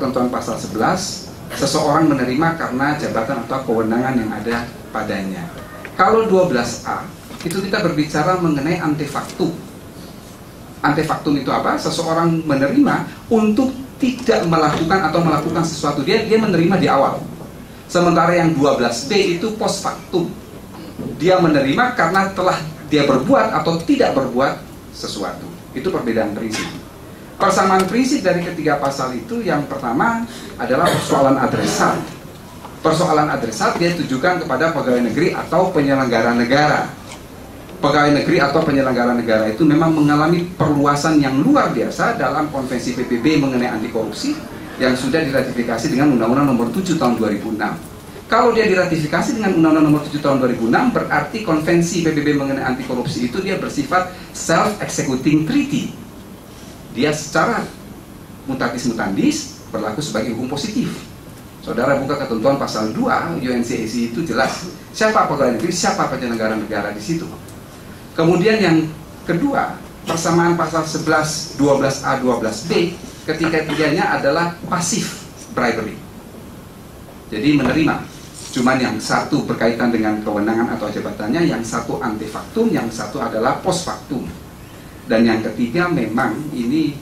Ketentuan pasal 11, seseorang menerima karena jabatan atau kewenangan yang ada padanya. Kalau 12A, itu kita berbicara mengenai antefaktum. Antefaktum itu apa? Seseorang menerima untuk tidak melakukan atau melakukan sesuatu. Dia menerima di awal. Sementara yang 12B itu post factum. Dia menerima karena telah dia berbuat atau tidak berbuat sesuatu. Itu perbedaan prinsip. Persamaan prinsip dari ketiga pasal itu, yang pertama adalah persoalan adresat. Persoalan adresat dia tujukan kepada pegawai negeri atau penyelenggara negara. Pegawai negeri atau penyelenggara negara itu memang mengalami perluasan yang luar biasa dalam konvensi PBB mengenai anti korupsi yang sudah diratifikasi dengan Undang-Undang Nomor 7 Tahun 2006. Kalau dia diratifikasi dengan Undang-Undang Nomor 7 Tahun 2006, berarti konvensi PBB mengenai anti korupsi itu dia bersifat self-executing treaty. Dia secara mutatis mutandis berlaku sebagai hukum positif. Saudara buka ketentuan pasal 2 UNCAC itu jelas siapa pegawai negeri, siapa penyelenggara negara di situ. Kemudian yang kedua, persamaan pasal 11, 12A, 12B, ketiga-tiganya adalah pasif bribery. Jadi menerima. Cuman yang satu berkaitan dengan kewenangan atau jabatannya, yang satu antefaktum, yang satu adalah post factum. Dan yang ketiga memang ini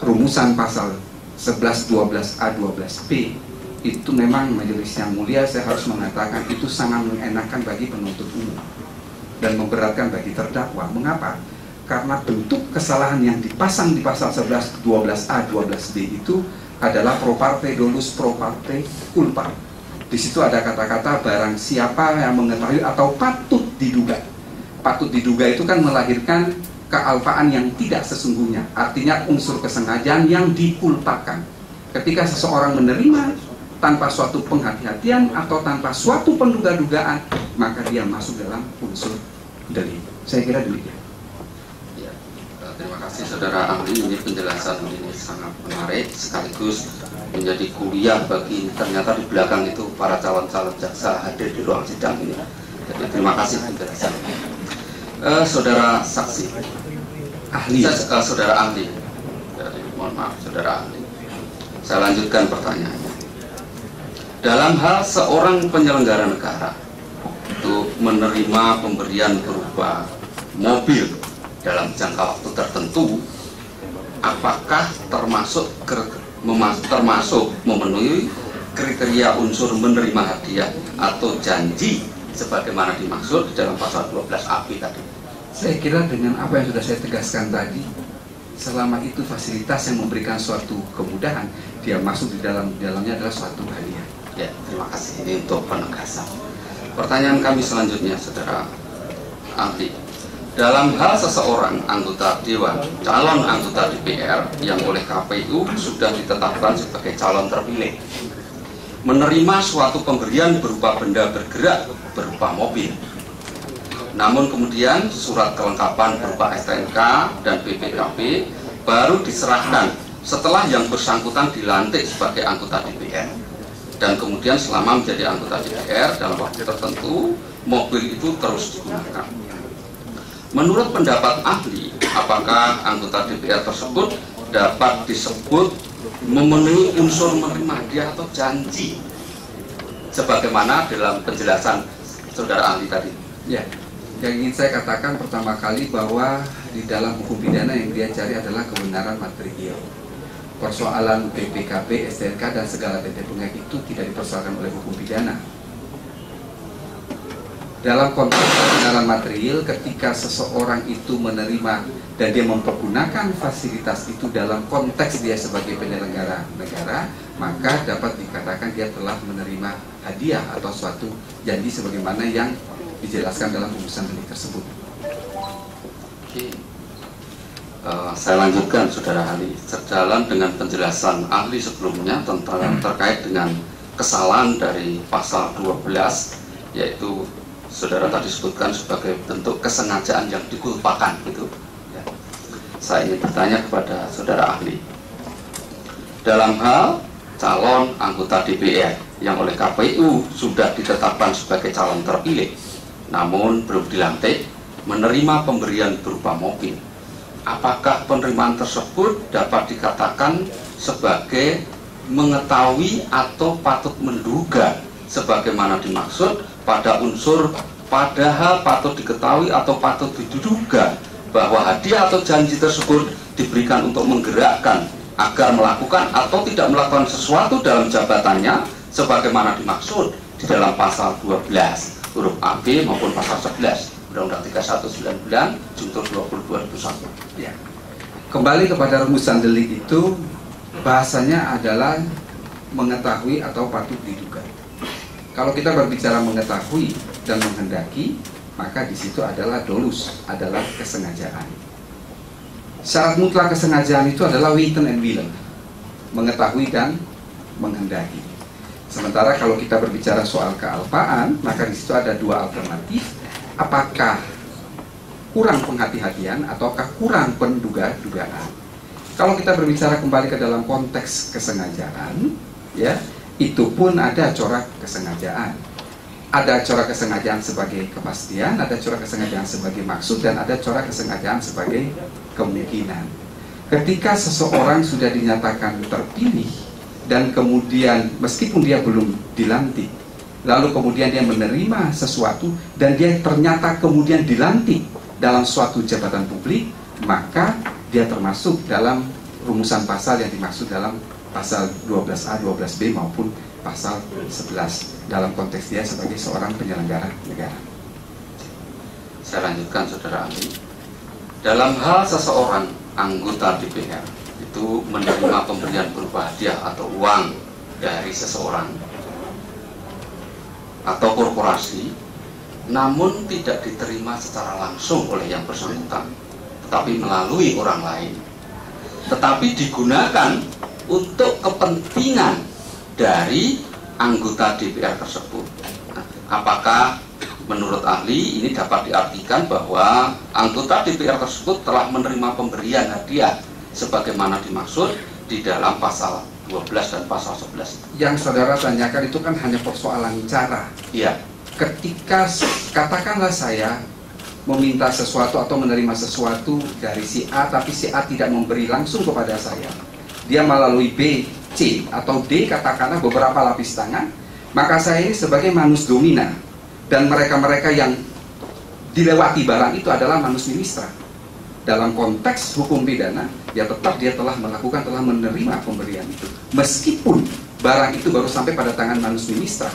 rumusan pasal 11, 12A, 12B itu memang majelis yang mulia, saya harus mengatakan itu sangat mengenakan bagi penuntut umum dan memberatkan bagi terdakwa. Mengapa? Karena bentuk kesalahan yang dipasang di pasal 11, 12A, 12B itu adalah pro parte dolus pro parte culpa. Di situ ada kata-kata barang siapa yang mengetahui atau patut diduga. Patut diduga itu kan melahirkan kealpaan yang tidak sesungguhnya. Artinya unsur kesengajaan yang dikulpakan. Ketika seseorang menerima tanpa suatu penghati-hatian atau tanpa suatu penduga-dugaan, maka dia masuk dalam unsur delik. Saya kira demikian. Ya, terima kasih saudara ahli, ini penjelasan ini sangat menarik sekaligus menjadi kuliah bagi ternyata di belakang itu para calon-calon jaksa hadir di ruang sidang ini. Jadi terima kasih penjelasan. Saudara saksi, ahli, saudara ahli, mohon maaf saudara ahli, saya lanjutkan pertanyaannya. Dalam hal seorang penyelenggara negara itu menerima pemberian berupa mobil dalam jangka waktu tertentu, apakah termasuk memenuhi kriteria unsur menerima hadiah atau janji sebagaimana dimaksud di dalam pasal 12AB tadi? Saya kira dengan apa yang sudah saya tegaskan tadi, selama itu fasilitas yang memberikan suatu kemudahan, dia masuk di dalamnya adalah suatu hadiah. Ya, terima kasih. Ini untuk penegasan. Pertanyaan kami selanjutnya, saudara ahli. Dalam hal seseorang anggota dewan, calon anggota DPR yang oleh KPU sudah ditetapkan sebagai calon terpilih, menerima suatu pemberian berupa benda bergerak berupa mobil. Namun kemudian surat kelengkapan berupa STNK dan BPKB baru diserahkan setelah yang bersangkutan dilantik sebagai anggota DPR. Dan kemudian selama menjadi anggota DPR dalam waktu tertentu, mobil itu terus digunakan. Menurut pendapat ahli, apakah anggota DPR tersebut dapat disebut memenuhi unsur menerima hadiah atau janji sebagaimana dalam penjelasan saudara ahli tadi? Ya, yang ingin saya katakan pertama kali bahwa di dalam hukum pidana yang dia cari adalah kebenaran material. Persoalan BPKB, STNK dan segala tetek-bengek itu tidak dipersoalkan oleh hukum pidana. Dalam konteks kebenaran material, ketika seseorang itu menerima dan dia mempergunakan fasilitas itu dalam konteks dia sebagai penyelenggara negara, maka dapat dikatakan dia telah menerima hadiah atau suatu janji sebagaimana yang dijelaskan dalam rumusan delik tersebut. Oke. Saya lanjutkan saudara ahli, sejalan dengan penjelasan ahli sebelumnya tentang terkait dengan kesalahan dari pasal 12, yaitu saudara tadi sebutkan sebagai bentuk kesengajaan yang dikulpakan gitu. Ya. Saya ingin bertanya kepada saudara ahli, dalam hal calon anggota DPR yang oleh KPU sudah ditetapkan sebagai calon terpilih, namun belum dilantik, menerima pemberian berupa mobil, apakah penerimaan tersebut dapat dikatakan sebagai mengetahui atau patut menduga sebagaimana dimaksud pada unsur padahal patut diketahui atau patut diduga bahwa hadiah atau janji tersebut diberikan untuk menggerakkan agar melakukan atau tidak melakukan sesuatu dalam jabatannya sebagaimana dimaksud di dalam pasal 12 huruf A, B maupun pasal 11 Undang-Undang 3199 Juntur 20 2001. Ya. Kembali kepada rumusan delik itu, bahasanya adalah mengetahui atau patut diduga. Kalau kita berbicara mengetahui dan menghendaki, maka di situ adalah dolus, adalah kesengajaan. Syarat mutlak kesengajaan itu adalah witten and willen, mengetahui dan menghendaki. Sementara kalau kita berbicara soal kealpaan, maka di situ ada dua alternatif. Apakah kurang penghati-hatian ataukah kurang penduga-dugaan? Kalau kita berbicara kembali ke dalam konteks kesengajaan, ya, itu pun ada corak kesengajaan. Ada corak kesengajaan sebagai kepastian, ada corak kesengajaan sebagai maksud, dan ada corak kesengajaan sebagai kemungkinan. Ketika seseorang sudah dinyatakan terpilih dan kemudian meskipun dia belum dilantik, lalu kemudian dia menerima sesuatu dan dia ternyata kemudian dilantik dalam suatu jabatan publik, maka dia termasuk dalam rumusan pasal yang dimaksud dalam pasal 12A, 12B maupun pasal 11 dalam konteks dia sebagai seorang penyelenggara negara. Saya lanjutkan, Saudara ahli. Dalam hal seseorang anggota DPR itu menerima pemberian berupa hadiah atau uang dari seseorang atau korporasi, namun tidak diterima secara langsung oleh yang bersangkutan, tetapi melalui orang lain, tetapi digunakan untuk kepentingan dari anggota DPR tersebut. Apakah menurut ahli ini dapat diartikan bahwa anggota DPR tersebut telah menerima pemberian hadiah sebagaimana dimaksud di dalam pasal 12 dan pasal 11? Yang saudara tanyakan itu kan hanya persoalan cara. Iya. Ketika katakanlah saya meminta sesuatu atau menerima sesuatu dari si A, tapi si A tidak memberi langsung kepada saya, dia melalui B, C, atau D, katakanlah beberapa lapis tangan, maka saya ini sebagai manus domina, dan mereka-mereka yang dilewati barang itu adalah manus ministra. Dalam konteks hukum pidana, ya tetap dia telah menerima pemberian itu, meskipun barang itu baru sampai pada tangan manus ministra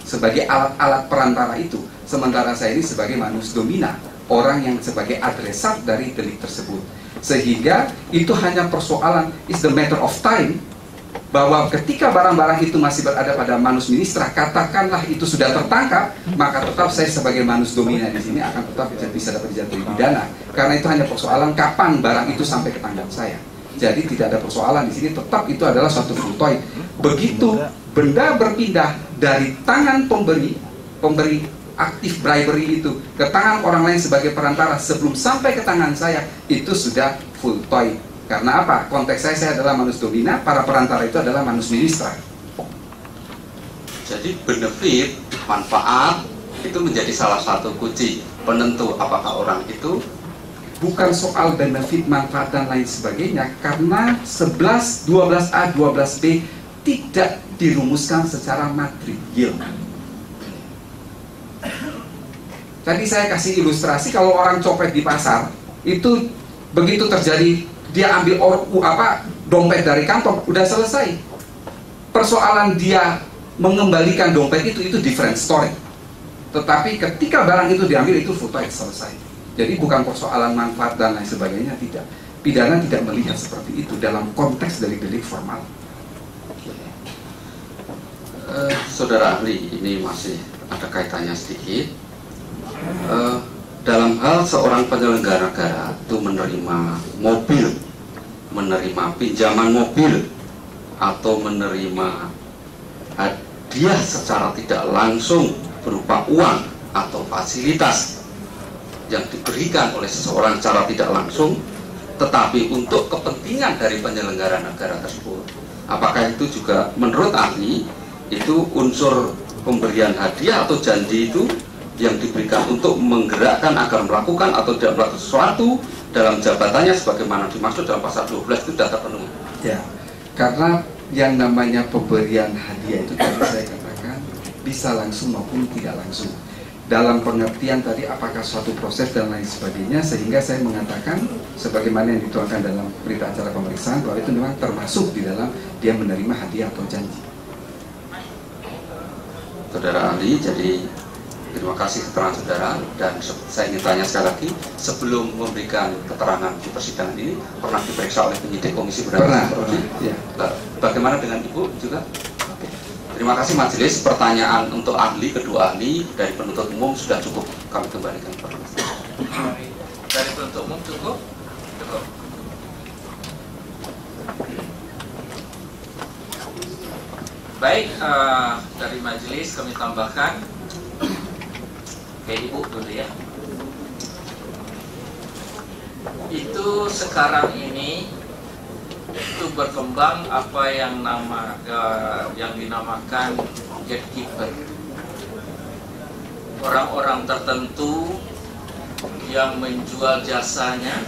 sebagai alat-alat perantara itu, sementara saya ini sebagai manus domina, orang yang sebagai adresat dari delik tersebut. Sehingga itu hanya persoalan, is the matter of time, bahwa ketika barang-barang itu masih berada pada manus ministra, katakanlah itu sudah tertangkap, maka tetap saya sebagai manus domina di sini akan tetap bisa dapat dijatuhi pidana, karena itu hanya persoalan kapan barang itu sampai ke tangan saya. Jadi tidak ada persoalan di sini, tetap itu adalah suatu frutoid. Begitu benda berpindah dari tangan pemberi aktif bribery itu ke tangan orang lain sebagai perantara sebelum sampai ke tangan saya, itu sudah full toy. Karena apa? Konteks saya adalah manus domina, para perantara itu adalah manus ministra. Jadi benefit, manfaat itu menjadi salah satu kunci penentu apakah orang itu. Bukan soal benefit, manfaat dan lain sebagainya, karena 11, 12A, 12B tidak dirumuskan secara material. Tadi saya kasih ilustrasi, kalau orang copet di pasar itu begitu terjadi dia ambil dompet dari kantong, udah selesai. Persoalan dia mengembalikan dompet itu different story. Tetapi ketika barang itu diambil, itu foto selesai. Jadi bukan persoalan manfaat dan lain sebagainya, tidak. Pidana tidak melihat seperti itu dalam konteks dari delik formal. Saudara ahli, ini masih ada kaitannya sedikit. Dalam hal seorang penyelenggara negara itu menerima mobil, menerima pinjaman mobil, atau menerima hadiah secara tidak langsung berupa uang atau fasilitas yang diberikan oleh seseorang secara tidak langsung, tetapi untuk kepentingan dari penyelenggara negara tersebut, apakah itu juga menurut ahli itu unsur pemberian hadiah atau janji itu yang diberikan untuk menggerakkan agar melakukan atau tidak melakukan sesuatu dalam jabatannya sebagaimana dimaksud dalam pasal 12 itu sudah terpenuhi? Ya, karena yang namanya pemberian hadiah itu tadi saya katakan bisa langsung maupun tidak langsung. Dalam pengertian tadi apakah suatu proses dan lain sebagainya, sehingga saya mengatakan sebagaimana yang dituangkan dalam berita acara pemeriksaan bahwa itu memang termasuk di dalam dia menerima hadiah atau janji. Saudara ahli, jadi terima kasih keterangan saudara, dan saya ingin tanya sekali lagi, sebelum memberikan keterangan di persidangan ini pernah diperiksa oleh penyidik Komisi Pemberantasan Korupsi? Ya. Bagaimana dengan Ibu juga? Terima kasih majelis. Pertanyaan untuk ahli, kedua ahli dari penuntut umum sudah cukup, kami kembalikan kepada majelis. Dari penuntut umum cukup? Cukup. Baik, dari majelis kami tambahkan ke Ibu dulu ya. Itu sekarang ini itu berkembang apa yang dinamakan gatekeeper. Orang-orang tertentu yang menjual jasanya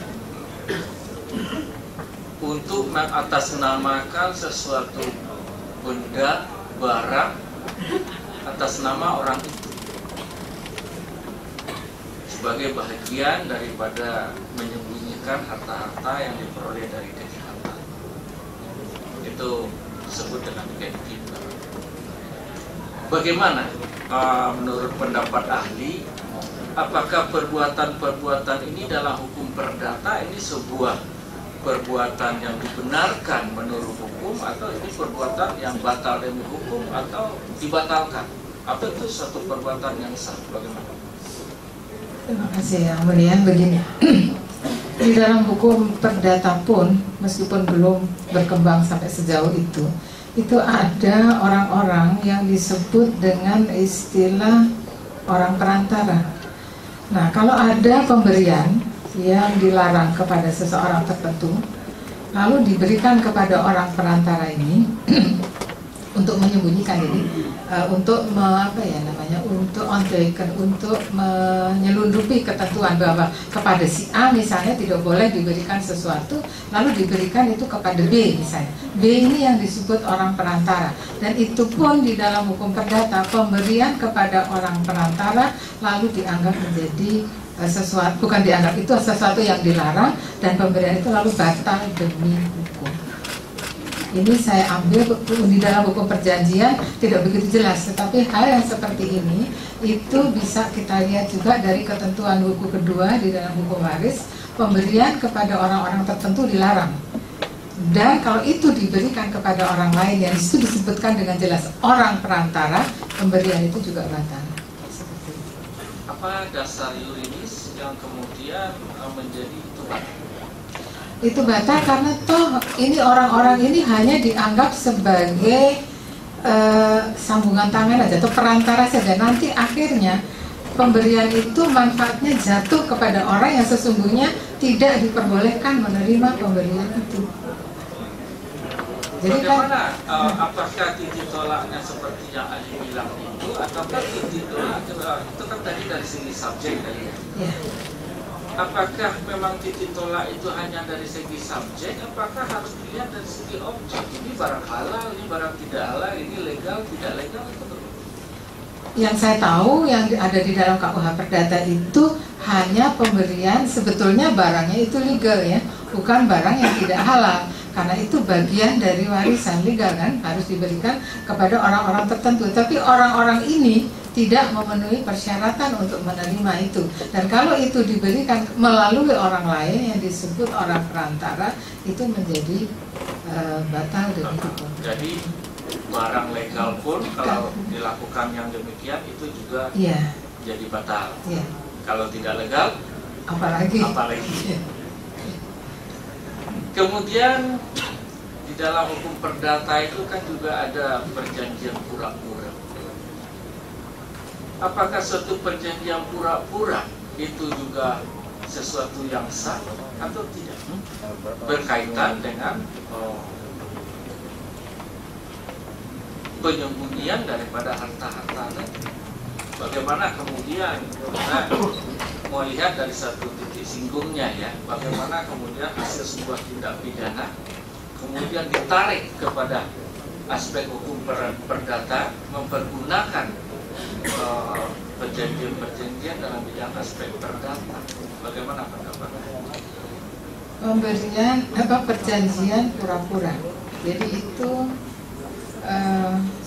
untuk mengatasnamakan sesuatu benda, barang atas nama orang itu sebagai bagian daripada menyembunyikan harta-harta yang diperoleh dari kejahatan. Itu disebut dengan gatekeeper. Bagaimana menurut pendapat ahli, apakah perbuatan-perbuatan ini dalam hukum perdata ini sebuah perbuatan yang dibenarkan menurut hukum, atau ini perbuatan yang batal demi hukum atau dibatalkan, atau itu suatu perbuatan yang sah? Bagaimana? Terima kasih Yang Mulia. Begini, di dalam hukum perdata pun meskipun belum berkembang sampai sejauh itu ada orang-orang yang disebut dengan istilah orang perantara. Nah, kalau ada pemberian yang dilarang kepada seseorang tertentu, lalu diberikan kepada orang perantara ini untuk menyembunyikan ini, untuk untuk untuk menyelundupi ketentuan bahwa kepada si A misalnya tidak boleh diberikan sesuatu, lalu diberikan itu kepada B misalnya. B ini yang disebut orang perantara, dan itu pun di dalam hukum perdata pemberian kepada orang perantara lalu dianggap menjadi sesuatu, bukan dianggap, itu sesuatu yang dilarang, dan pemberian itu lalu batal demi hukum. Ini saya ambil di dalam hukum perjanjian tidak begitu jelas, tetapi hal yang seperti ini itu bisa kita lihat juga dari ketentuan buku kedua di dalam hukum waris. Pemberian kepada orang-orang tertentu dilarang, dan kalau itu diberikan kepada orang lain yang itu disebutkan dengan jelas orang perantara, pemberian itu juga batal. Apa dasar yuridis yang kemudian menjadi itu batal? Itu batal karena toh ini orang-orang ini hanya dianggap sebagai sambungan tangan aja atau perantara saja. Nanti akhirnya pemberian itu manfaatnya jatuh kepada orang yang sesungguhnya tidak diperbolehkan menerima pemberian itu. Jadi bagaimana, apakah titik tolaknya seperti yang Ali bilang itu, ataukah titik tolak itu kan tadi dari segi subjek tadi ya? Ya. Apakah memang titik tolak itu hanya dari segi subjek? Apakah harus dilihat dari segi objek? Ini barang halal, ini barang tidak halal, ini legal, tidak legal, itu betul? Yang saya tahu yang ada di dalam KUH Perdata itu hanya pemberian, sebetulnya barangnya itu legal ya, bukan barang yang tidak halal. Karena itu bagian dari warisan legal kan, harus diberikan kepada orang-orang tertentu. Tapi orang-orang ini tidak memenuhi persyaratan untuk menerima itu. Dan kalau itu diberikan melalui orang lain yang disebut orang perantara, itu menjadi batal demi hukum. Jadi barang legal pun kalau dilakukan yang demikian itu juga jadi batal. Ya. Kalau tidak legal, apalagi. Kemudian di dalam hukum perdata itu kan juga ada perjanjian pura-pura. Apakah suatu perjanjian pura-pura itu juga sesuatu yang sah atau tidak? Berkaitan dengan penyembunyian daripada harta-harta. Bagaimana kemudian kita mau lihat dari satu titik titik singgungnya ya, bagaimana kemudian hasil sebuah tindak pidana kemudian ditarik kepada aspek hukum perdata, mempergunakan perjanjian-perjanjian dalam bidang aspek perdata. Bagaimana pendapatnya? Pemberian perjanjian pura-pura. Jadi itu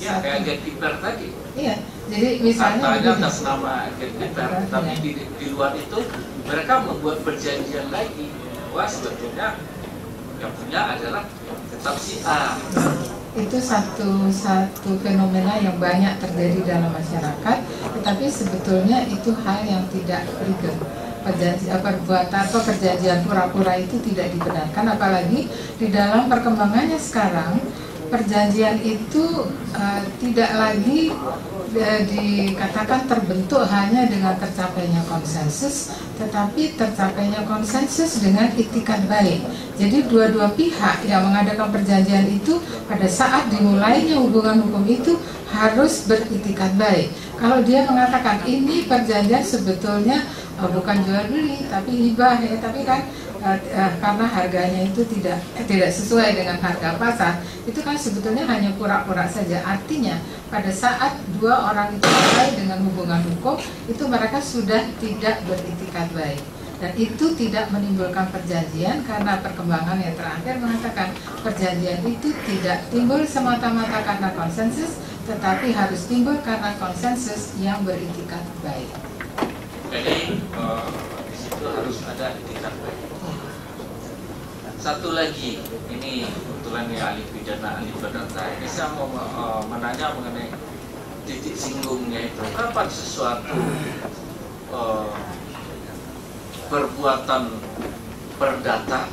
ya kayak gatekeeper tadi. Iya. Jadi misalnya atas nama gatekeeper, tapi di luar itu mereka membuat perjanjian lagi. Wah, sebetulnya yang punya adalah tetap si A. Itu satu fenomena yang banyak terjadi dalam masyarakat, tetapi sebetulnya itu hal yang tidak legal. Perjanjian pura-pura itu tidak dibenarkan, apalagi di dalam perkembangannya sekarang perjanjian itu tidak lagi dikatakan terbentuk hanya dengan tercapainya konsensus, tetapi tercapainya konsensus dengan itikat baik. Jadi dua-dua pihak yang mengadakan perjanjian itu pada saat dimulainya hubungan hukum itu harus beritikat baik. Kalau dia mengatakan ini perjanjian sebetulnya bukan jual beli tapi hibah ya, tapi kan karena harganya itu tidak sesuai dengan harga pasar, itu kan sebetulnya hanya pura-pura saja. Artinya pada saat dua orang itu mulai dengan hubungan hukum itu mereka sudah tidak beritikat baik, dan itu tidak menimbulkan perjanjian karena perkembangan yang terakhir mengatakan perjanjian itu tidak timbul semata-mata karena konsensus, tetapi harus timbul karena konsensus yang beritikat baik. Jadi di situ harus ada itikat baik. Satu lagi, ini kebetulan ya ahli pidana, ahli perdata. Ini saya mau menanya mengenai titik singgungnya itu. Kapan sesuatu perbuatan perdata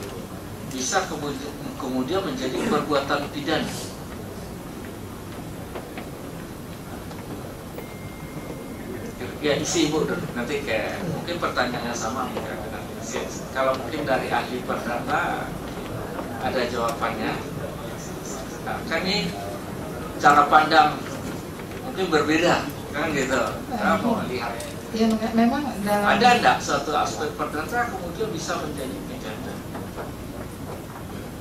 bisa kemudian menjadi perbuatan pidana? Ya isi ibu dulu, nanti kayak mungkin pertanyaannya sama kalau mungkin dari ahli perdata ada jawabannya. Nah, kan ini cara pandang mungkin berbeda kan gitu. Kita mau lihat. Ya, memang ada enggak suatu aspek perdata kemudian bisa menjadi pidana?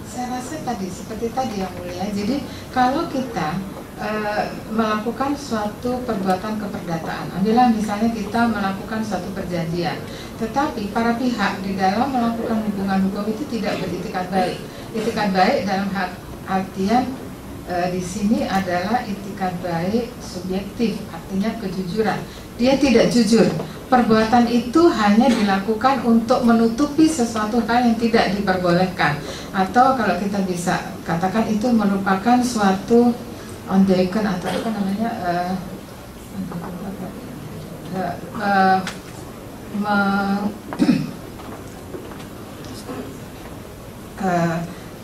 Saya rasa seperti tadi yang mulia. Jadi kalau kita melakukan suatu perbuatan keperdataan, ambillah misalnya kita melakukan suatu perjanjian, tetapi para pihak di dalam melakukan hubungan hukum itu tidak beritikat baik. Itikat baik dalam artian di sini adalah itikat baik subjektif, artinya kejujuran. Dia tidak jujur. Perbuatan itu hanya dilakukan untuk menutupi sesuatu hal yang tidak diperbolehkan, atau kalau kita bisa katakan itu merupakan suatu ondeken atau apa namanya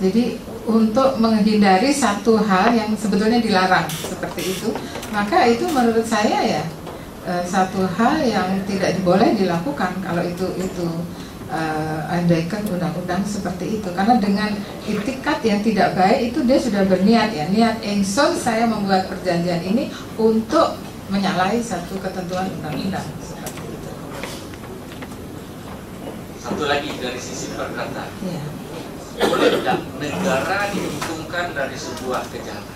jadi untuk menghindari satu hal yang sebetulnya dilarang seperti itu, maka itu menurut saya ya satu hal yang tidak boleh dilakukan kalau itu andaikan undang-undang seperti itu, karena dengan itikat yang tidak baik itu dia sudah berniat ya, niat ingsun saya membuat perjanjian ini untuk menyalahi satu ketentuan undang-undang seperti itu. Satu lagi dari sisi perdata, Ya. boleh tidak negara diuntungkan dari sebuah kejahatan?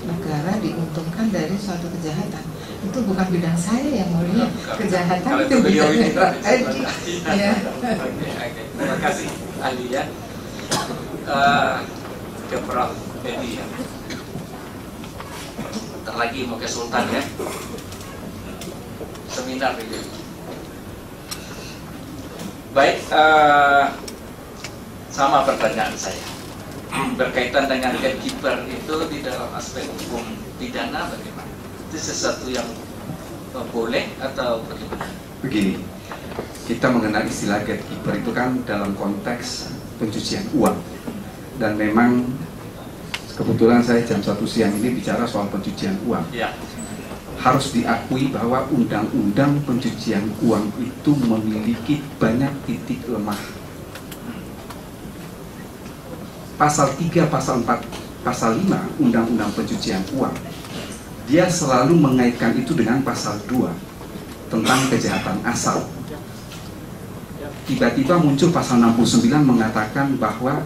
Negara diuntungkan dari suatu kejahatan, itu bukan bidang saya yang mulia. Kejahatan itu bidang ya. Terima kasih ahli ya. Ke Prof. Edi ya. Bentar lagi mau ke Sultan ya. Seminar ini. Baik, sama pertanyaan saya. Berkaitan dengan gatekeeper itu di dalam aspek hukum pidana bagaimana? Itu sesuatu yang boleh atau bagaimana? Begini, kita mengenal istilah gatekeeper itu kan dalam konteks pencucian uang, dan memang kebetulan saya jam 1 siang ini bicara soal pencucian uang. Ya. Harus diakui bahwa undang-undang pencucian uang itu memiliki banyak titik lemah. Pasal 3, pasal 4, pasal 5 Undang-Undang Pencucian Uang, dia selalu mengaitkan itu dengan pasal 2. tentang kejahatan asal. Tiba-tiba muncul pasal 69 mengatakan bahwa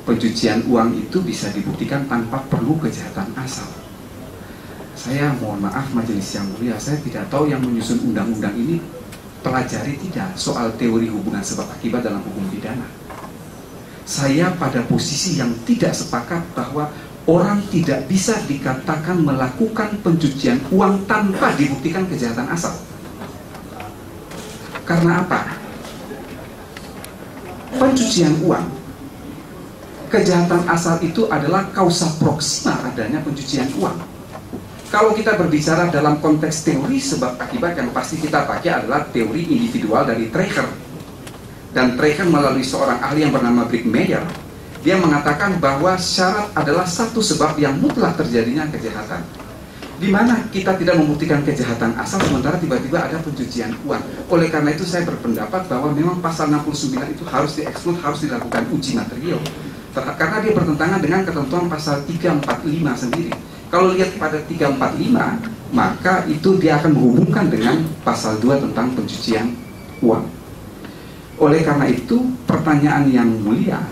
pencucian uang itu bisa dibuktikan tanpa perlu kejahatan asal. Saya mohon maaf majelis yang mulia, saya tidak tahu yang menyusun undang-undang ini pelajari tidak soal teori hubungan sebab akibat dalam hukum pidana. Saya pada posisi yang tidak sepakat bahwa orang tidak bisa dikatakan melakukan pencucian uang tanpa dibuktikan kejahatan asal. Karena apa? Pencucian uang, kejahatan asal itu adalah kausa proxima adanya pencucian uang. Kalau kita berbicara dalam konteks teori sebab akibat, yang pasti kita pakai adalah teori individual dari Trager. Dan Trager melalui seorang ahli yang bernama Brickmeyer, dia mengatakan bahwa syarat adalah satu sebab yang mutlak terjadinya kejahatan. Di mana kita tidak membuktikan kejahatan asal sementara tiba-tiba ada pencucian uang. Oleh karena itu saya berpendapat bahwa memang pasal 69 itu harus dieksklud, harus dilakukan uji material. Karena dia bertentangan dengan ketentuan pasal 345 sendiri. Kalau lihat pada 345, maka itu dia akan menghubungkan dengan pasal 2 tentang pencucian uang. Oleh karena itu, pertanyaan yang mulia,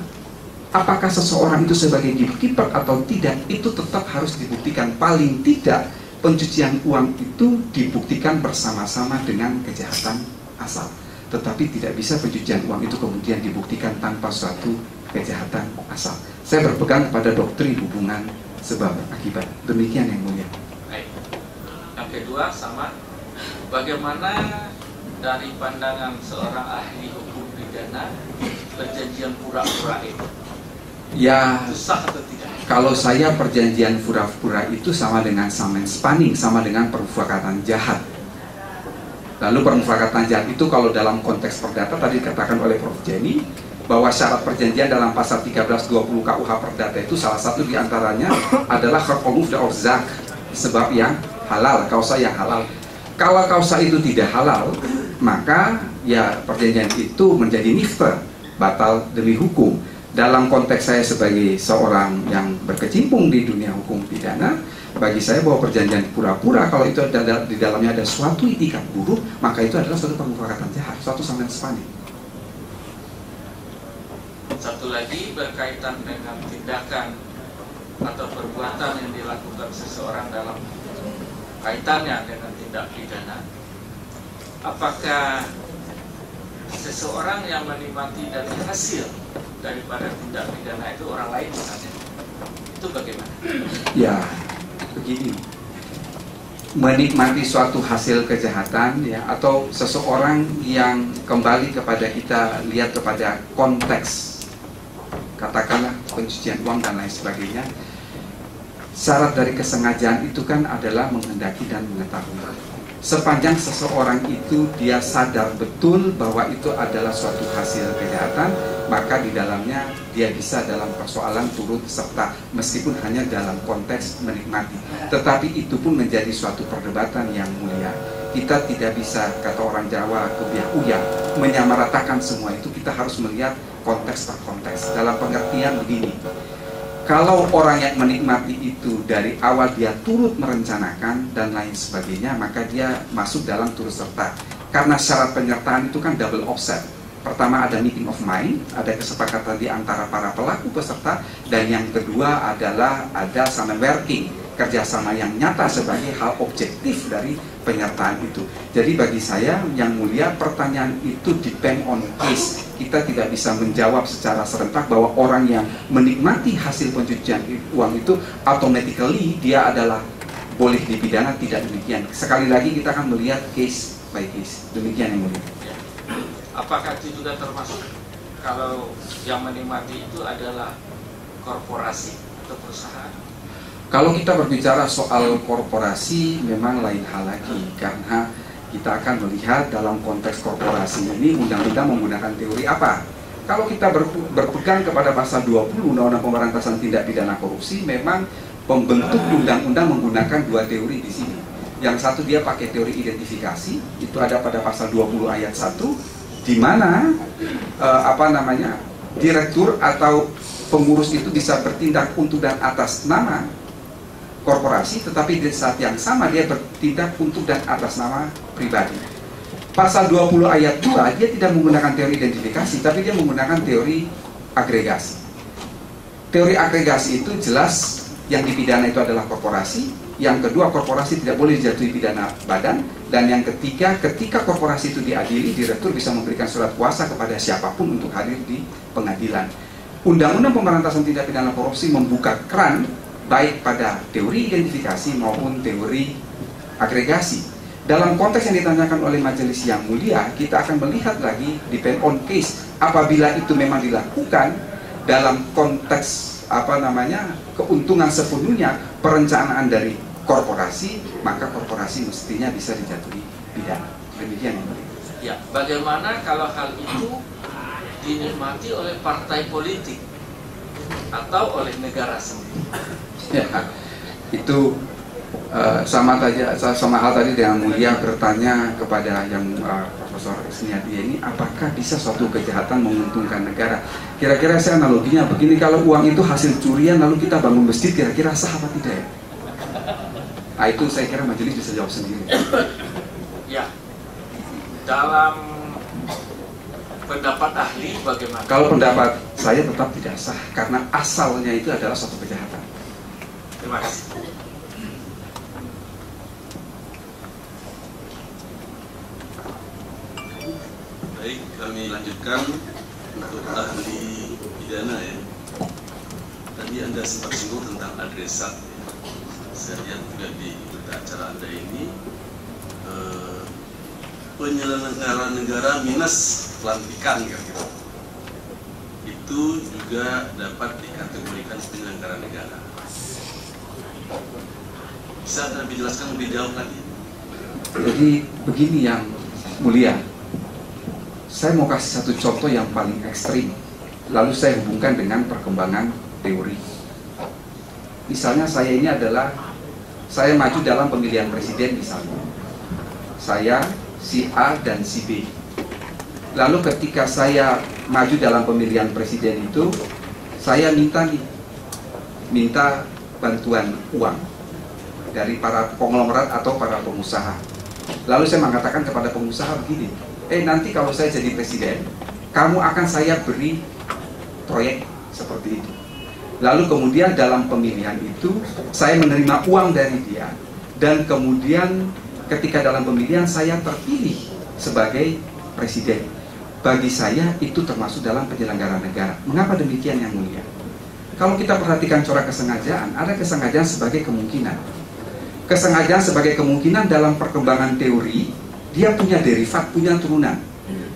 apakah seseorang itu sebagai gatekeeper atau tidak, itu tetap harus dibuktikan. Paling tidak, pencucian uang itu dibuktikan bersama-sama dengan kejahatan asal. Tetapi tidak bisa pencucian uang itu kemudian dibuktikan tanpa suatu kejahatan asal. Saya berpegang pada doktrin hubungan sebab akibat. Demikian yang mulia. Baik. Yang kedua sama, bagaimana dari pandangan seorang ahli hukum pidana perjanjian pura-pura itu? Ya, Itu sah atau tidak? kalau saya perjanjian pura-pura itu sama dengan samenspanning, sama dengan permufakatan jahat. Lalu permufakatan jahat itu kalau dalam konteks perdata tadi dikatakan oleh Prof. Jenny bahwa syarat perjanjian dalam pasal 1320 KUH Perdata itu salah satu diantaranya adalah khuruf of zak, sebab yang halal, kausa yang halal. Kalau kausa itu tidak halal, maka ya perjanjian itu menjadi nifter, batal demi hukum. Dalam konteks saya sebagai seorang yang berkecimpung di dunia hukum pidana, bagi saya bahwa perjanjian pura-pura kalau itu ada, di dalamnya ada suatu itikat buruk, maka itu adalah suatu permufakatan jahat, suatu samenspanning. Satu lagi berkaitan dengan tindakan atau perbuatan yang dilakukan seseorang dalam kaitannya dengan tindak pidana. Apakah seseorang yang menikmati dari hasil daripada tindak pidana itu orang lain misalnya, itu bagaimana? Ya, begini, menikmati suatu hasil kejahatan ya, atau seseorang yang kembali kepada kita lihat kepada konteks, katakanlah pencucian uang dan lain sebagainya. Syarat dari kesengajaan itu kan adalah menghendaki dan mengetahui. Sepanjang seseorang itu dia sadar betul bahwa itu adalah suatu hasil kejahatan, maka di dalamnya dia bisa dalam persoalan turut serta meskipun hanya dalam konteks menikmati. Tetapi itu pun menjadi suatu perdebatan yang mulia. Kita tidak bisa, kata orang Jawa, kebiah-uyah, menyamaratakan semua itu. Kita harus melihat konteks per konteks. Dalam pengertian begini, kalau orang yang menikmati itu dari awal dia turut merencanakan dan lain sebagainya, maka dia masuk dalam turut serta. Karena syarat penyertaan itu kan double offset. Pertama ada meeting of mind, ada kesepakatan di antara para pelaku peserta, dan yang kedua adalah ada working, kerjasama yang nyata sebagai hal objektif dari penyertaan itu. Jadi bagi saya yang mulia, pertanyaan itu depend on case. Kita tidak bisa menjawab secara serentak bahwa orang yang menikmati hasil pencucian uang itu automatically dia adalah boleh dipidana. Tidak demikian. Sekali lagi kita akan melihat case by case. Demikian yang mulia. Ya. Apakah itu juga termasuk kalau yang menikmati itu adalah korporasi atau perusahaan? Kalau kita berbicara soal korporasi memang lain hal lagi, karena kita akan melihat dalam konteks korporasi ini undang-undang menggunakan teori apa. Kalau kita berpegang kepada pasal 20 Undang-Undang Pemberantasan Tindak Pidana Korupsi, memang pembentuk undang-undang menggunakan dua teori di sini. Yang satu dia pakai teori identifikasi, itu ada pada pasal 20 ayat 1, di mana direktur atau pengurus itu bisa bertindak untuk dan atas nama korporasi, tetapi di saat yang sama dia bertindak untuk dan atas nama pribadi. Pasal 20 ayat 2 dia tidak menggunakan teori identifikasi, tapi dia menggunakan teori agregasi. Teori agregasi itu jelas yang dipidana itu adalah korporasi. Yang kedua, korporasi tidak boleh dijatuhi pidana badan. Dan yang ketiga, ketika korporasi itu diadili, direktur bisa memberikan surat kuasa kepada siapapun untuk hadir di pengadilan. Undang-undang Pemberantasan Tindak Pidana Korupsi membuka keran baik pada teori identifikasi maupun teori agregasi. Dalam konteks yang ditanyakan oleh majelis yang mulia, kita akan melihat lagi depend on case. Apabila itu memang dilakukan dalam konteks keuntungan sepenuhnya perencanaan dari korporasi, maka korporasi mestinya bisa dijatuhi pidana. Demikian yang mulia. Ya, bagaimana kalau hal itu dinikmati oleh partai politik atau oleh negara sendiri? Ya, itu sama hal tadi dengan mulia bertanya kepada yang Profesor Isniadi ini, apakah bisa suatu kejahatan menguntungkan negara? Kira-kira saya analoginya begini, kalau uang itu hasil curian lalu kita bangun masjid, kira-kira sah apa tidak ya? Nah, itu saya kira majelis bisa jawab sendiri. Ya, dalam pendapat ahli bagaimana? Kalau pendapat saya tetap tidak sah, karena asalnya itu adalah suatu kejahatan. Terima kasih. Baik, kami lanjutkan untuk ahli pidana ya. Tadi Anda sempat singgung tentang adresat. Saya lihat juga di berita acara Anda ini penyelenggara negara minus pelantikan kira-kira. Itu juga dapat dikategorikan penyelenggara negara. Bisa Anda jelaskan lebih jauh lagi? Jadi begini yang mulia, saya mau kasih satu contoh yang paling ekstrim, lalu saya hubungkan dengan perkembangan teori. Misalnya saya maju dalam pemilihan presiden misalnya. Saya, si A dan si B. Lalu ketika saya maju dalam pemilihan presiden itu, saya minta bantuan uang dari para konglomerat atau para pengusaha. Lalu saya mengatakan kepada pengusaha begini, nanti kalau saya jadi presiden, kamu akan saya beri proyek seperti itu. Lalu kemudian dalam pemilihan itu, saya menerima uang dari dia. Dan kemudian ketika dalam pemilihan saya terpilih sebagai presiden. Bagi saya itu termasuk dalam penyelenggaraan negara. Mengapa demikian yang mulia? Kalau kita perhatikan corak kesengajaan, ada kesengajaan sebagai kemungkinan. Kesengajaan sebagai kemungkinan dalam perkembangan teori, dia punya derivat, punya turunan.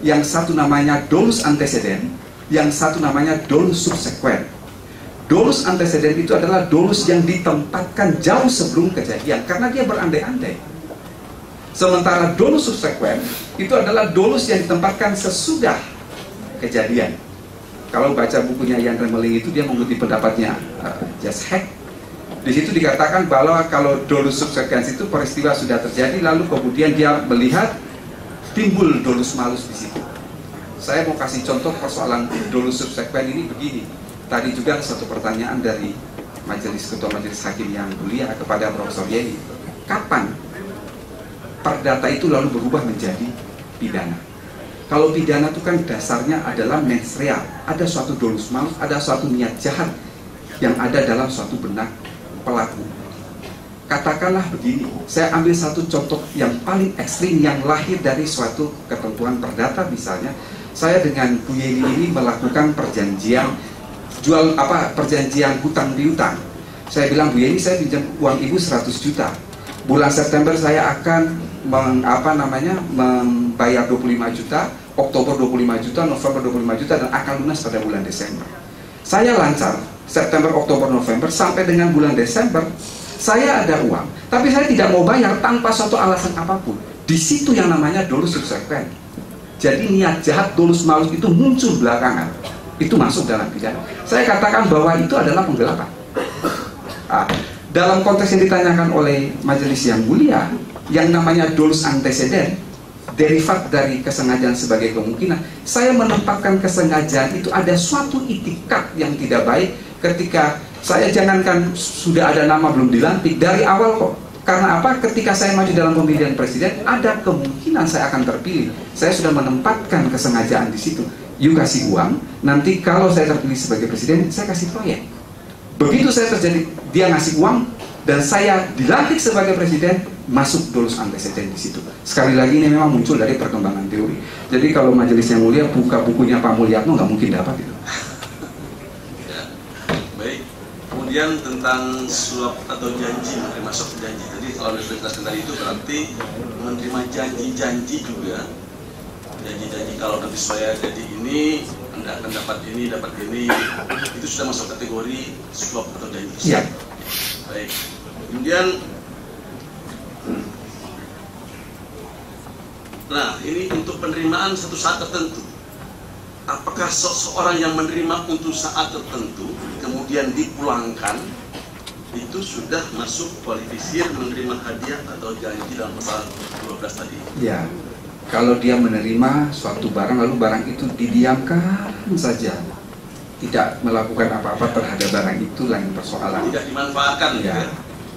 Yang satu namanya dolus antecedent, yang satu namanya dolus subsequent. Dolus antecedent itu adalah dolus yang ditempatkan jauh sebelum kejadian, karena dia berandai-andai. Sementara dolus subsequent itu adalah dolus yang ditempatkan sesudah kejadian. Kalau baca bukunya Ian Remeling itu, dia mengikuti pendapatnya Just Hack. Di situ dikatakan bahwa kalau dolus subsequens itu peristiwa sudah terjadi, lalu kemudian dia melihat timbul dolus malus di situ. Saya mau kasih contoh persoalan dolus subsequent ini begini. Tadi juga satu pertanyaan dari ketua majelis hakim yang mulia kepada Profesor Yeni. Kapan perdata itu lalu berubah menjadi pidana? Kalau pidana itu kan dasarnya adalah mens rea, ada suatu dolus malus, ada suatu niat jahat yang ada dalam suatu benak pelaku. Katakanlah begini, saya ambil satu contoh yang paling ekstrim yang lahir dari suatu ketentuan perdata. Misalnya, saya dengan Bu Yeni ini melakukan perjanjian perjanjian hutang piutang. Saya bilang, Bu Yeni, saya pinjam uang Ibu 100 juta. Bulan September saya akan membayar 25 juta, Oktober 25 juta, November 25 juta, dan akan lunas pada bulan Desember. Saya lancar, September, Oktober, November, sampai dengan bulan Desember, saya ada uang, tapi saya tidak mau bayar tanpa suatu alasan apapun. Di situ yang namanya dolus subsequent. Jadi niat jahat, dolus malus itu muncul belakangan. Itu masuk dalam pidana. Saya katakan bahwa itu adalah penggelapan. Dalam konteks yang ditanyakan oleh majelis yang mulia, yang namanya dolus antecedent, derivat dari kesengajaan sebagai kemungkinan, saya menempatkan kesengajaan itu ada suatu itikat yang tidak baik ketika saya jangankan sudah ada nama belum dilantik, dari awal kok Karena apa? Ketika saya maju dalam pemilihan presiden, ada kemungkinan saya akan terpilih. Saya sudah menempatkan kesengajaan di situ. You kasih uang, nanti kalau saya terpilih sebagai presiden, saya kasih proyek. Begitu saya terjadi, dia ngasih uang, dan saya dilantik sebagai presiden, masuk dolus antecedent di situ. Sekali lagi ini memang muncul dari perkembangan teori. Jadi kalau majelis yang mulia buka bukunya Pak Mulyatno, nggak mungkin dapat itu. Ya, baik. Kemudian tentang suap atau janji, menerima suap janji. Tadi kalau dijelaskan tadi itu berarti menerima janji-janji juga. Janji-janji kalau nanti saya jadi ini, Anda akan dapat ini, itu sudah masuk kategori suap atau janji. Iya. Baik. Kemudian, nah ini untuk penerimaan satu saat tertentu. Apakah seseorang yang menerima untuk saat tertentu kemudian dipulangkan itu sudah masuk kualifikasi menerima hadiah atau janji dalam pasal 12 tadi? Ya, kalau dia menerima suatu barang lalu barang itu didiamkan saja, tidak melakukan apa-apa terhadap barang itu, lain persoalan. Tidak dimanfaatkan, ya. Ya.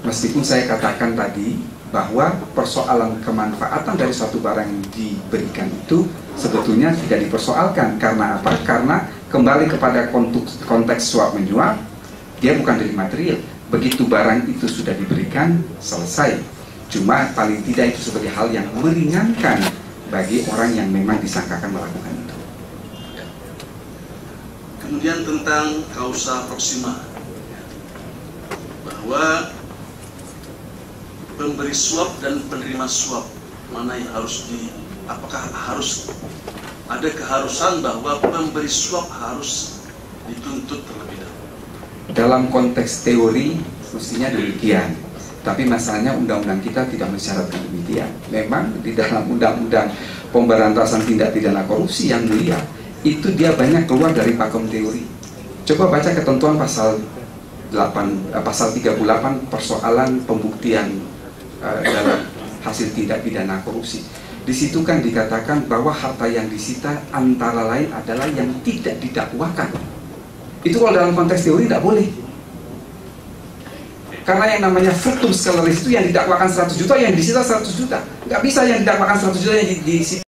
Meskipun saya katakan tadi bahwa persoalan kemanfaatan dari suatu barang yang diberikan itu sebetulnya tidak dipersoalkan. Karena apa? Karena kembali kepada konteks suap menyuap, dia bukan dari material. Begitu barang itu sudah diberikan, selesai. Cuma paling tidak itu sebagai hal yang meringankan bagi orang yang memang disangkakan melakukan itu. Kemudian tentang kausa proxima, bahwa pemberi suap dan penerima suap mana yang apakah harus ada keharusan bahwa pemberi suap harus dituntut terlebih dahulu? Dalam konteks teori mestinya demikian, tapi masalahnya undang-undang kita tidak mensyaratkan demikian. Memang di dalam undang-undang pemberantasan tindak pidana korupsi yang mulia itu dia banyak keluar dari pakem teori. Coba baca ketentuan pasal 38 persoalan pembuktian dalam hasil tindak pidana korupsi. Di situ kan dikatakan bahwa harta yang disita antara lain adalah yang tidak didakwakan. Itu kalau dalam konteks teori tidak boleh. Karena yang namanya fructum sceleris itu yang didakwakan 100 juta, yang disita 100 juta. Nggak bisa yang didakwakan 100 juta yang disita